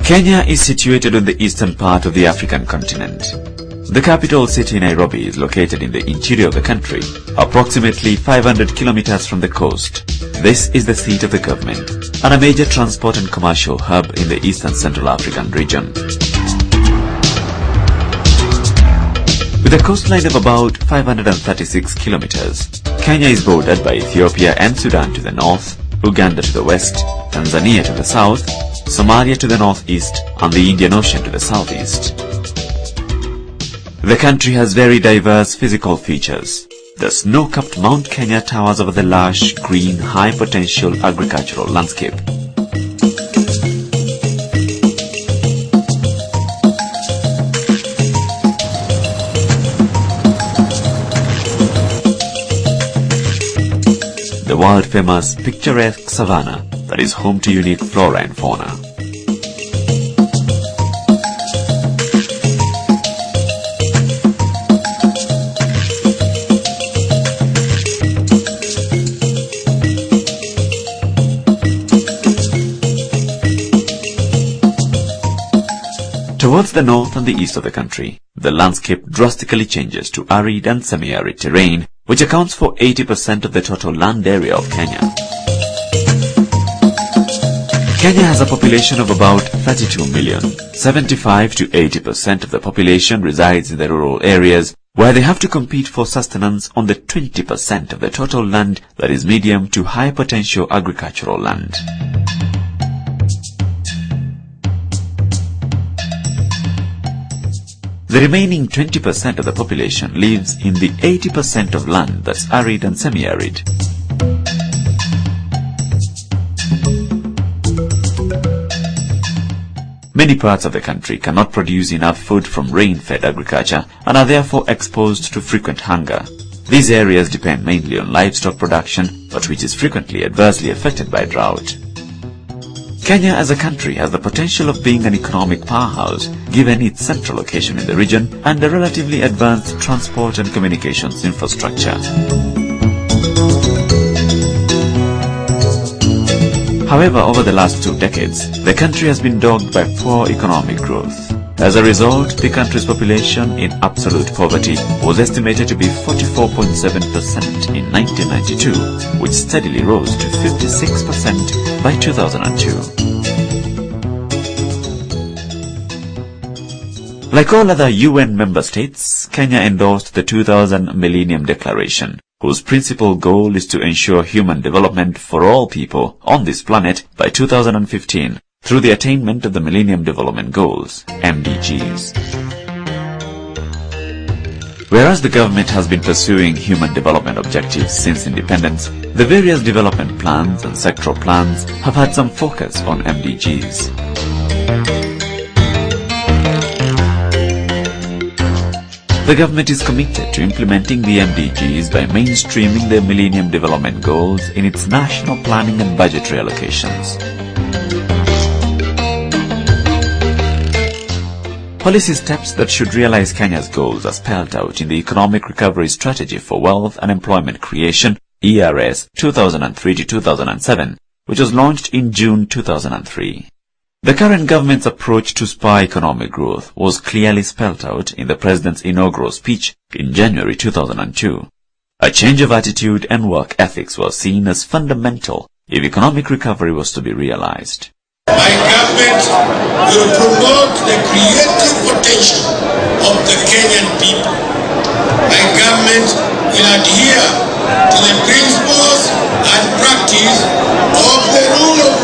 Kenya is situated on the eastern part of the African continent. The capital city, Nairobi, is located in the interior of the country, approximately 500 kilometers from the coast. This is the seat of the government and a major transport and commercial hub in the eastern Central African region. With a coastline of about 536 kilometers, Kenya is bordered by Ethiopia and Sudan to the north, Uganda to the west, Tanzania to the south, Somalia to the northeast, and the Indian Ocean to the southeast. The country has very diverse physical features. The snow-capped Mount Kenya towers over the lush, green, high-potential agricultural landscape. The world-famous picturesque savanna that is home to unique flora and fauna. Towards the north and the east of the country, the landscape drastically changes to arid and semi-arid terrain, which accounts for 80% of the total land area of Kenya. Kenya has a population of about 32 million. 75 to 80% of the population resides in the rural areas, where they have to compete for sustenance on the 20% of the total land that is medium to high potential agricultural land. The remaining 20% of the population lives in the 80% of land that's arid and semi-arid. Many parts of the country cannot produce enough food from rain-fed agriculture and are therefore exposed to frequent hunger. These areas depend mainly on livestock production, but which is frequently adversely affected by drought. Kenya as a country has the potential of being an economic powerhouse given its central location in the region and a relatively advanced transport and communications infrastructure. However, over the last 2 decades, the country has been dogged by poor economic growth. As a result, the country's population in absolute poverty was estimated to be 44.7% in 1992, which steadily rose to 56% by 2002. Like all other UN member states, Kenya endorsed the 2000 Millennium Declaration, whose principal goal is to ensure human development for all people on this planet by 2015 through the attainment of the Millennium Development Goals, MDGs. Whereas the government has been pursuing human development objectives since independence, the various development plans and sectoral plans have had some focus on MDGs. The government is committed to implementing the MDGs by mainstreaming the Millennium Development Goals in its national planning and budgetary allocations. Policy steps that should realize Kenya's goals are spelled out in the Economic Recovery Strategy for Wealth and Employment Creation, ERS 2003-2007, which was launched in June 2003. The current government's approach to spur economic growth was clearly spelled out in the President's inaugural speech in January 2002. A change of attitude and work ethics was seen as fundamental if economic recovery was to be realized. My government will promote the creative potential of the Kenyan people. My government will adhere to the principles and practice of the rule of